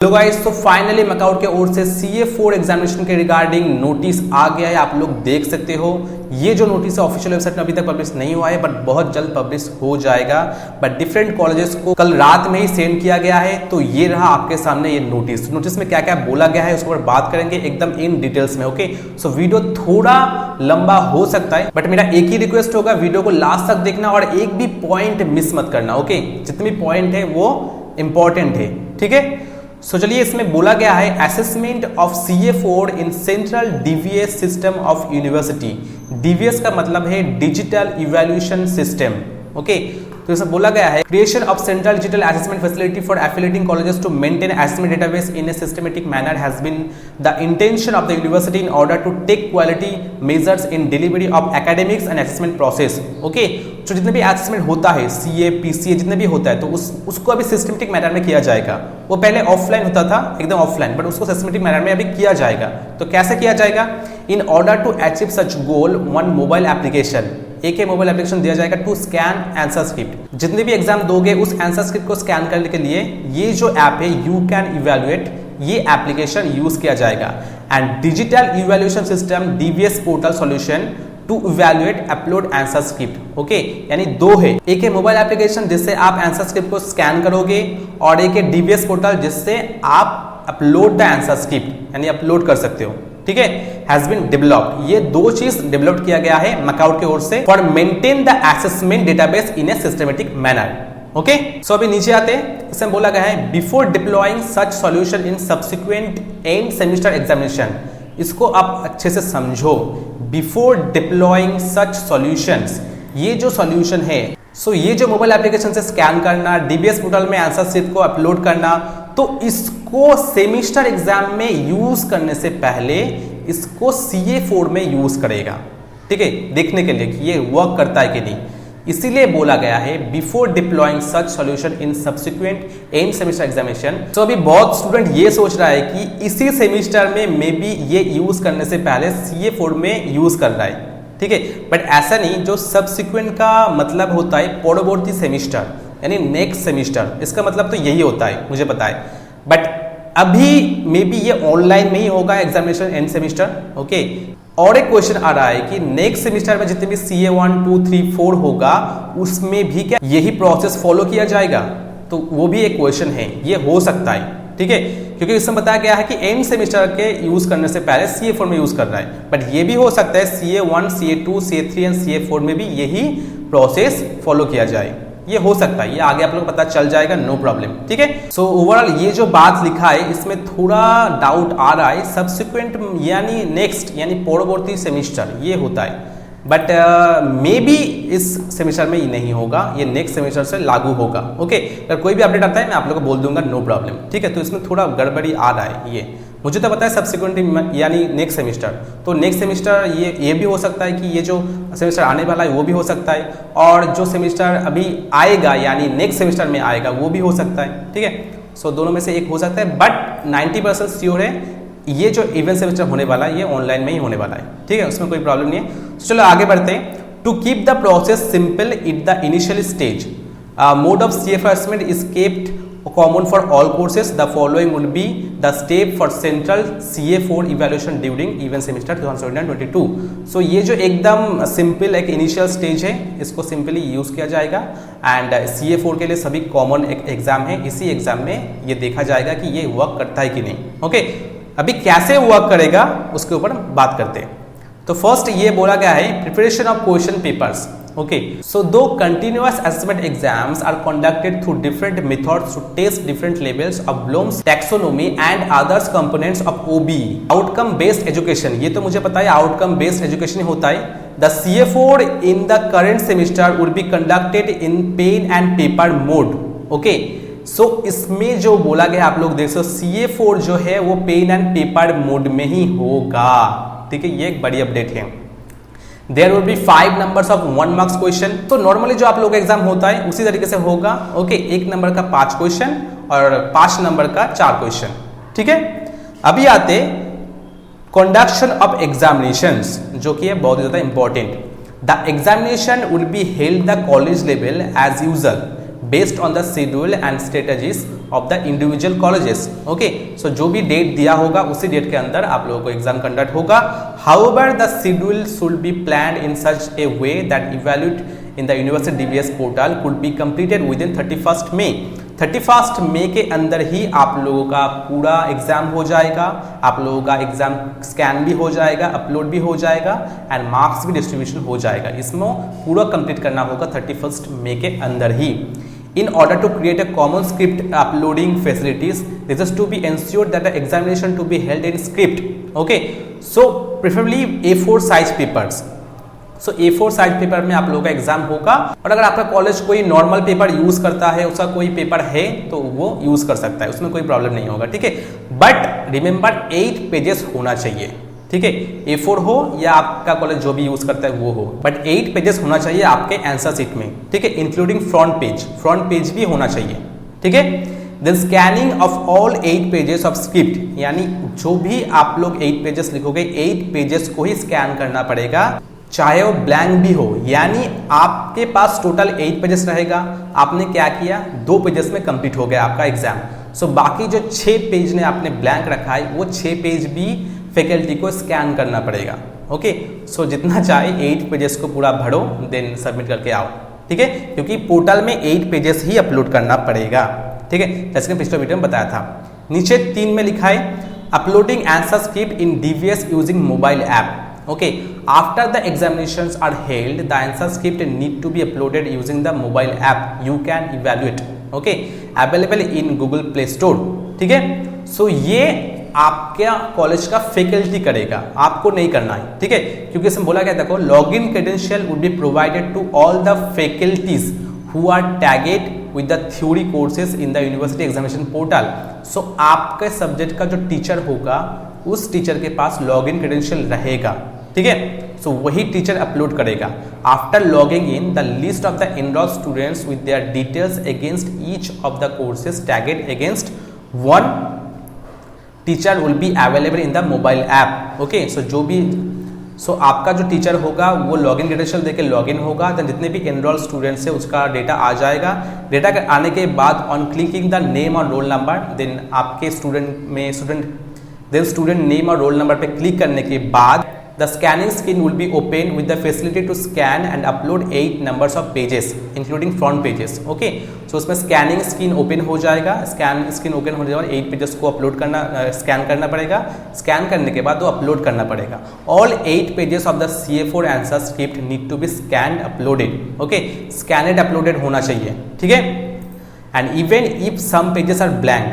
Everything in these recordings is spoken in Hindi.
हेलो गाइस, तो फाइनली मैकआउट के ओर से CA4 एग्जामिनेशन के रिगार्डिंग नोटिस आ गया है। आप लोग देख सकते हो, ये जो नोटिस है ऑफिशियल वेबसाइट में अभी तक पब्लिश नहीं हुआ है, बट बहुत जल्द पब्लिश हो जाएगा। बट डिफरेंट कॉलेजेस को कल रात में ही सेंड किया गया है। तो ये रहा आपके सामने ये नोटिस में क्या क्या बोला गया है उसके ऊपर बात करेंगे एकदम इन डिटेल्स में। ओके, सो वीडियो थोड़ा लंबा हो सकता है, बट मेरा एक ही रिक्वेस्ट होगा, वीडियो को लास्ट तक देखना और एक भी पॉइंट मिस मत करना। ओके, जितने भी पॉइंट है वो इंपॉर्टेंट है, ठीक है। सो चलिए, इसमें बोला गया है assessment of CA4 in central DVS system of university. DVS का मतलब है डिजिटल इवैल्यूएशन सिस्टम। ओके, तो इसमें बोला गया है creation of central digital assessment facility for affiliating colleges to maintain assessment database in a systematic manner has been the intention of the university in order to take quality measures in delivery of academics and assessment process. Okay, तो जितने भी असेसमेंट होता है CA PCA जितने भी होता है, तो उसको अभी सिस्टमेटिक मैनर में किया जाएगा। वो पहले ऑफलाइन होता था, एकदम ऑफलाइन, बट उसको सिस्टमेटिक मैनर में अभी किया जाएगा। तो कैसे किया जाएगा? In order to achieve such goal, one mobile application, एक मोबाइल एप्लीकेशन दिया जाएगा टू स्कैन आंसर स्क्रिप्ट। जितने भी एग्जाम दोगे उस आंसर स्क्रिप्ट को स्कैन करने के लिए ये जो ऐप है यू कैन इवैल्यूएट, ये एप्लीकेशन यूज किया जाएगा। And digital evaluation system DVS portal solution to evaluate upload answer script. Okay, यानी दो है, एक है मोबाइल एप्लीकेशन जिससे आप आंसर स्क्रिप्ट को स्कैन करोगे, और एक है DVS पोर्टल जिससे आप अपलोड द आंसर स्क्रिप्ट यानी अपलोड कर सकते हो। ठीक है, हैज बीन डेवलप्ड, ये दो चीज डेवलप किया गया है मैकआउट की ओर से for maintain the assessment database in a systematic manner. Okay, so अभी नीचे आते हैं, इसमें बोला गया है before deploying such solution in subsequent end semester examination. इसको आप अच्छे से समझो, बिफोर डिप्लॉइंग सच सॉल्यूशंस, ये जो सॉल्यूशन है, सो ये जो मोबाइल एप्लीकेशन से स्कैन करना, DVS पोर्टल में आंसर शीट को अपलोड करना, तो इसको सेमेस्टर एग्जाम में यूज करने से पहले इसको CA4 में यूज करेगा। ठीक है, देखने के लिए कि ये वर्क करता है कि नहीं, इसीलिए बोला गया है before deploying such solution in subsequent end semester examination. तो अभी बहुत स्टूडेंट ये सोच रहा है कि इसी सेमेस्टर में मे बी ये यूज करने से पहले CA4 में यूज कर रहा है। ठीक है, बट ऐसा नहीं, जो सब्सिक्वेंट का मतलब होता है परवर्ती सेमेस्टर यानी नेक्स्ट सेमेस्टर, इसका मतलब तो यही होता है, मुझे पता है। बट अभी मे बी ये ऑनलाइन में ही होगा एग्जामिनेशन एंड सेमेस्टर। ओके, और एक क्वेश्चन आ रहा है कि नेक्स्ट सेमेस्टर में जितने भी CA1 2 3 4 होगा उसमें भी क्या यही प्रोसेस फॉलो किया जाएगा? तो वो भी एक क्वेश्चन है, ये हो सकता है। ठीक है, क्योंकि इसमें बताया गया है कि एंड सेमेस्टर के यूज करने से पहले CA4 में यूज कर रहा है, बट ये भी हो सकता है CA1 CA2 CA3 and CA4 में भी यही प्रोसेस फॉलो किया जाए। ये हो सकता है, ये आगे आप लोग को पता चल जाएगा, नो प्रॉब्लम। ठीक है, सो ओवरऑल ये जो बात लिखा है इसमें थोड़ा डाउट आ रहा है, सब्सिक्वेंट यानी नेक्स्ट यानी परवर्ती सेमेस्टर ये होता है, बट मे बी इस सेमेस्टर में ये नहीं होगा, ये नेक्स्ट सेमेस्टर से लागू होगा। ओके, अगर कोई भी अपडेट आता है मैं आप लोग को बोल दूंगा, नो प्रॉब्लम। ठीक है, तो इसमें थोड़ा गड़बड़ी आ रहा है, ये मुझे तो पता है सब्सिक्वेंट यानी नेक्स्ट सेमेस्टर, तो नेक्स्ट सेमेस्टर ये भी हो सकता है कि ये जो सेमेस्टर आने वाला है वो भी हो सकता है, और जो सेमेस्टर अभी आएगा यानी नेक्स्ट सेमेस्टर में आएगा वो भी हो सकता है। ठीक है, सो दोनों में से एक हो सकता है, बट 90% श्योर है ये जो इवेंट सेमेस्टर होने वाला है ये ऑनलाइन में ही होने वाला है। ठीक है, उसमें कोई प्रॉब्लम नहीं है। तो चलो आगे बढ़ते हैं। To keep the process simple in the initial stage, mode of CA4 assessment is kept common for all courses. The following will be the step for central CA4 evaluation during event semester 2022. So ये जो एकदम सिंपल एक इनिशियल स्टेज है, इसको सिंपली यूज किया जाएगा। एंड CA4 के लिए सभी कॉमन एक एग्जाम है, इसी एग्जाम में ये देखा जाएगा कि ये वर्क करता है कि नहीं। ओके, अभी कैसे वर्क करेगा उसके ऊपर बात करते हैं। तो फर्स्ट ये बोला गया है preparation of question papers. Okay, so though continuous assessment exams are conducted through different methods to test different levels of Bloom's taxonomy and others components of OBE, outcome based education, ये तो मुझे पता है outcome based education होता है। The CA4 in the current semester would be conducted in pen and paper mode. Okay, so इसमें जो बोला गया आप लोग देख सकते हो CA4 जो है वो पेन एंड पेपर मोड में ही होगा। ठीक है, ये एक बड़ी अपडेट है। There will be 5 numbers of 1 marks question। तो नॉर्मली जो आप लोग एग्जाम होता है उसी तरीके से होगा। ओके, 1 नंबर का 5 क्वेश्चन और 5 नंबर का 4 क्वेश्चन। ठीक है, अभी आते कंडक्शन ऑफ एग्जामिनेशंस, जो कि है बहुत ज्यादा important. The examination will be held the college level as usual based on the schedule and strategies of the individual colleges. Okay, so जो भी डेट दिया होगा उसी डेट के अंदर आप लोगों को एग्जाम कंडक्ट होगा। However the schedule should be planned in such A way that evaluate in the university DBS portal could be completed with in 31 मई। 31 मई के अंदर ही आप लोगों का पूरा एग्जाम हो जाएगा, आप लोगों का एग्जाम स्कैन भी हो जाएगा, अपलोड भी हो जाएगा एंड मार्क्स भी डिस्ट्रीब्यूशन हो जाएगा। इसमें पूरा कंप्लीट करना होगा 31 मई के अंदर ही। In order to create a common script uploading facilities, this is to be ensured that the examination to be held in script. Okay, so preferably A4 size papers. So A4 size paper में आप लोगों का एग्जाम होगा, और अगर आपका कॉलेज कोई नॉर्मल पेपर यूज करता है, उसका कोई पेपर है तो वो यूज कर सकता है, उसमें कोई प्रॉब्लम नहीं होगा। ठीक है, बट रिमेंबर 8 पेजेस होना चाहिए। ठीक है, A4 हो या आपका कॉलेज जो भी यूज करता है वो हो, बट 8 पेजेस होना चाहिए आपके आंसर शीट में। ठीक है, इंक्लूडिंग फ्रंट पेज भी होना चाहिए। ठीक है, then scanning of all 8 pages of script, यानी जो भी आप लोग 8 पेजेस लिखोगे 8 पेजेस को ही स्कैन करना पड़ेगा, चाहे वो ब्लैंक भी हो। यानी आपके पास टोटल 8 पेजेस रहेगा, आपने क्या किया 2 पेजेस में कंप्लीट हो गया आपका एग्जाम। सो बाकी जो 6 पेज ने आपने ब्लैंक रखा है वो 6 पेज भी फैकल्टी को स्कैन करना पड़ेगा। ओके, सो जितना चाहे 8 पेजेस को पूरा भरो, देन सबमिट करके आओ। ठीक है, क्योंकि पोर्टल में 8 पेजेस ही अपलोड करना पड़ेगा। ठीक है, जैसे कि पिछले वीडियो में बताया था। नीचे 3 में लिखा है uploading answer script in DVS using mobile app. Okay, after the examinations are held, the answer script need to be uploaded using the mobile app you can evaluate. Okay, available in Google Play Store. ठीक है, सो ये आपका कॉलेज का फैकल्टी करेगा, आपको नहीं करना है। ठीक है, क्योंकि इसमें बोला गया देखो login credential would be provided to all the faculties who are tagged with the theory courses in the university examination portal. So आपके सब्जेक्ट का जो टीचर होगा उस टीचर के पास लॉगिन क्रेडेंशियल रहेगा। ठीक है, सो वही टीचर अपलोड करेगा। After logging in the list of the enrolled students with their details against each of the courses tagged against one teacher will be available in the mobile app. Okay, so आपका जो टीचर होगा वो लॉगिन क्रेडेंशियल देके लॉगिन होगा, देन जितने भी एनरोल्ड स्टूडेंट्स है उसका डेटा आ जाएगा। डेटा आने के बाद ऑन क्लिकिंग द नेम और रोल नंबर, देन आपके स्टूडेंट नेम और रोल नंबर पे क्लिक करने के बाद the scanning screen will be opened with the facility to scan and upload 8 numbers of pages including front pages. Okay, so उसमें स्कैनिंग स्क्रीन ओपन हो जाएगा, स्कैन स्क्रीन ओपन हो जाएगा, 8 पेजेस को अपलोड करना स्कैन करना पड़ेगा, स्कैन करने के बाद वो अपलोड करना पड़ेगा। All 8 pages of the CA4 answer script need to be scanned uploaded. Okay, scanned uploaded होना चाहिए। ठीक है, and even if some pages are blank,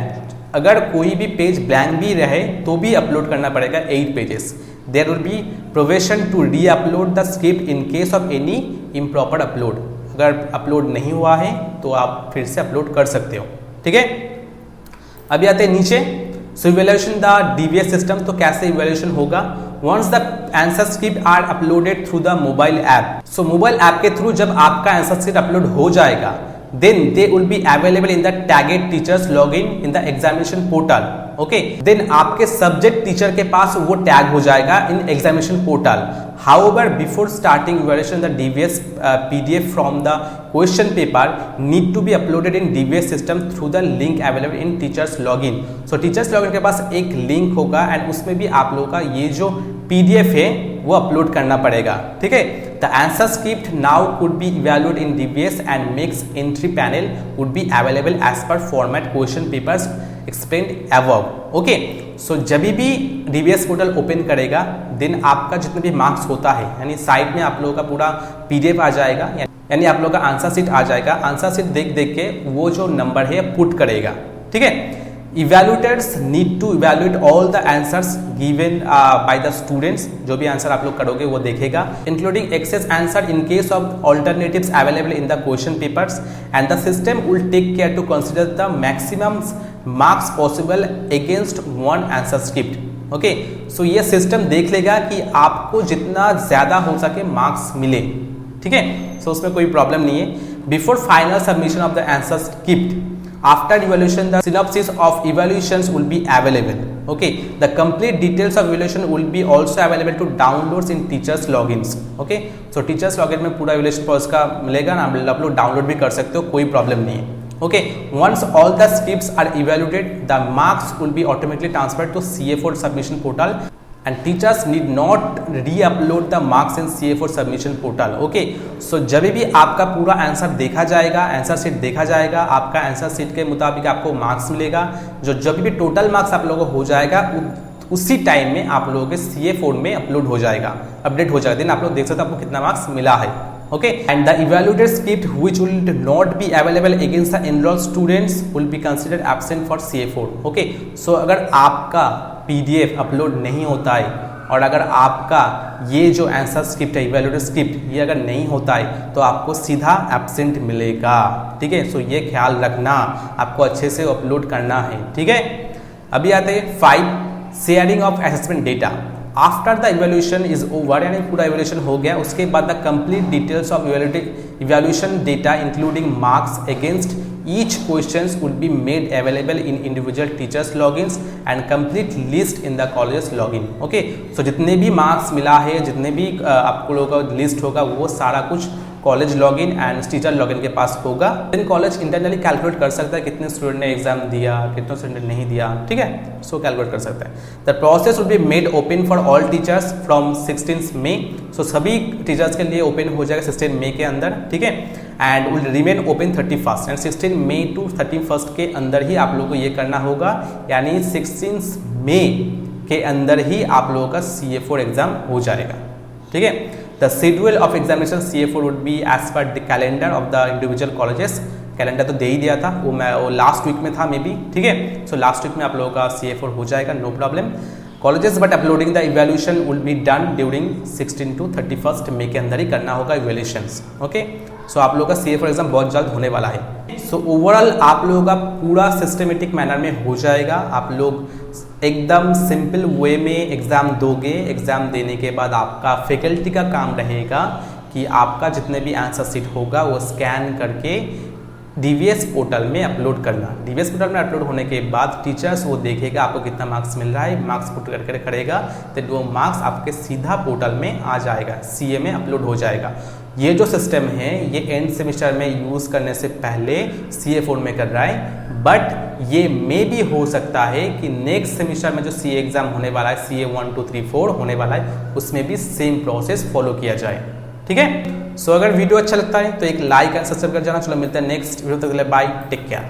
अगर कोई भी पेज ब्लैंक भी रहे तो भी अपलोड करना पड़ेगा 8 pages. There will be provision to re-upload the script in case of any improper upload. अगर अपलोड नहीं हुआ है तो आप फिर से अपलोड कर सकते हो। ठीक है, अभी आते हैं नीचे। So evaluation the DVS system, तो कैसे इवैल्यूएशन होगा? Once the answer script are uploaded through the mobile app. So mobile app के थ्रू जब आपका आंसर स्क्रिप्ट अपलोड हो जाएगा, then they will be available in the tagged teachers login in the examination portal. Okay, then आपके सब्जेक्ट टीचर के पास वो टैग हो जाएगा in examination portal. However, before starting evaluation, the DVS PDF from the question paper need to be uploaded in DVS system through the link available in teachers login. So teachers login के पास एक लिंक होगा एंड उसमें भी आप लोगों का ये जो PDF है वो अपलोड करना पड़ेगा। ठीक है, the answer script now could be evaluated in DVS and mix entry panel would be available as per format question papers explained above. Okay, so जब भी डीवीएस पोर्टल ओपन करेगा देन आपका जितने भी मार्क्स होता है, यानी साइड में आप लोगों का पूरा PDF आ जाएगा, यानी आप लोगों का आंसर शीट आ जाएगा। आंसर शीट देख देख के वो जो नंबर है पुट करेगा। ठीक है, evaluators need to evaluate all the answers given by the students। जो भी आंसर आप लोग करोगे वो देखेगा, including excess answer in case of alternatives available in the question papers, and the system will take care to consider the maximum marks possible against one answer script। Okay, so ये सिस्टम देख लेगा कि आपको जितना ज्यादा हो सके मार्क्स मिले। ठीक है, सो उसमें कोई प्रॉब्लम नहीं है। Before final submission of the answer script, after evaluation the synopsis of evaluations will be available. Okay, the complete details of evaluation will be also available to downloads in teachers logins. Okay, so teachers login में पूरा evaluation process का मिलेगा ना, आप लोग डाउनलोड भी कर सकते हो, कोई प्रॉब्लम नहीं है. Okay, once all the scripts are evaluated, the marks will be automatically transferred to CA4 submission portal and teachers need not re-upload the marks in CA4 submission portal. Okay, so जब भी आपका पूरा आंसर देखा जाएगा, आंसर शीट देखा जाएगा, आपका आंसर शीट के मुताबिक आपको मार्क्स मिलेगा. जो जब भी टोटल मार्क्स आप लोगों को हो जाएगा उसी टाइम में आप लोगों के CA4 में अपलोड हो जाएगा, अपडेट हो जाएगा. देन आप लोग देख सकते हो आपको कितना मार्क्स मिला है. Okay, and the evaluated script which will not be available against the enrolled students will be considered absent for CA4. Okay, so अगर आपका PDF अपलोड नहीं होता है और अगर आपका ये जो आंसर स्क्रिप्ट है, इवैल्यूएटेड स्क्रिप्ट, ये अगर नहीं होता है तो आपको सीधा एब्सेंट मिलेगा. ठीक है, सो ये ख्याल रखना, आपको अच्छे से अपलोड करना है. ठीक है, अभी आते हैं 5 sharing of assessment data. After the evaluation is over, यानी पूरा इवैल्यूएशन हो गया, उसके बाद the complete details of evaluation data including marks against each questions would be made available in individual teachers logins and complete list in the colleges login. Okay, so जितने भी मार्क्स मिला है, जितने भी आपको लोगों का लिस्ट होगा, वो सारा कुछ college login and teacher login के पास होगा. देन कॉलेज इंटरनली कैलकुलेट कर सकता है कितने स्टूडेंट ने एग्जाम दिया, कितने स्टूडेंट नहीं दिया. ठीक है, सो कैलकुलेट कर सकता है. The process would be made open for all teachers from 16 मई. सो सभी टीचर्स के लिए ओपन हो जाएगा 16 मई के अंदर. ठीक है, and will remain open 31st and 16 मई टू 31st के अंदर ही आप लोगों को ये करना होगा, यानी 16 मई के अंदर ही आप लोगों का CA4 एग्जाम हो जाएगा. ठीक है, the schedule of examination CA4 would be as per the calendar of the individual colleges. Calendar तो दे ही दिया था, वो लास्ट वीक में था मे बी. ठीक है, सो लास्ट वीक में आप लोगों का CA4 हो जाएगा, no problem. Colleges but uploading the evaluation will be done during 16 to 31st मई के अंदर ही करना होगा इवैल्यूएशंस. ओके, सो आप लोगों का CA4 एग्जाम बहुत जल्द होने वाला है. सो ओवरऑल आप लोगों का पूरा सिस्टमेटिक मैनर में हो जाएगा. आप लोग एकदम सिंपल वे में एग्जाम दोगे. एग्जाम देने के बाद आपका फैकल्टी का काम रहेगा कि आपका जितने भी आंसर शीट होगा वो स्कैन करके DVS पोर्टल में अपलोड करना. DVS पोर्टल में अपलोड होने के बाद टीचर्स वो देखेगा आपको कितना मार्क्स मिल रहा है, मार्क्स पुट करके करेगा, तो वो मार्क्स आपके सीधा पोर्टल में आ जाएगा, CA में अपलोड हो जाएगा. ये जो सिस्टम है ये एंड सेमिस्टर में यूज़ करने से पहले CA4 में कर रहा है, बट ये मे भी हो सकता है कि नेक्स्ट सेमिस्टर में जो CA एग्जाम होने वाला है, CA 1 2 3 4 होने वाला है, उसमें भी सेम प्रोसेस फॉलो किया जाए. ठीक है, सो अगर वीडियो अच्छा लगता है तो एक लाइक एंड सब्सक्राइब कर जाना. चलो मिलते हैं नेक्स्ट वीडियो तक, बाय, टेक केयर.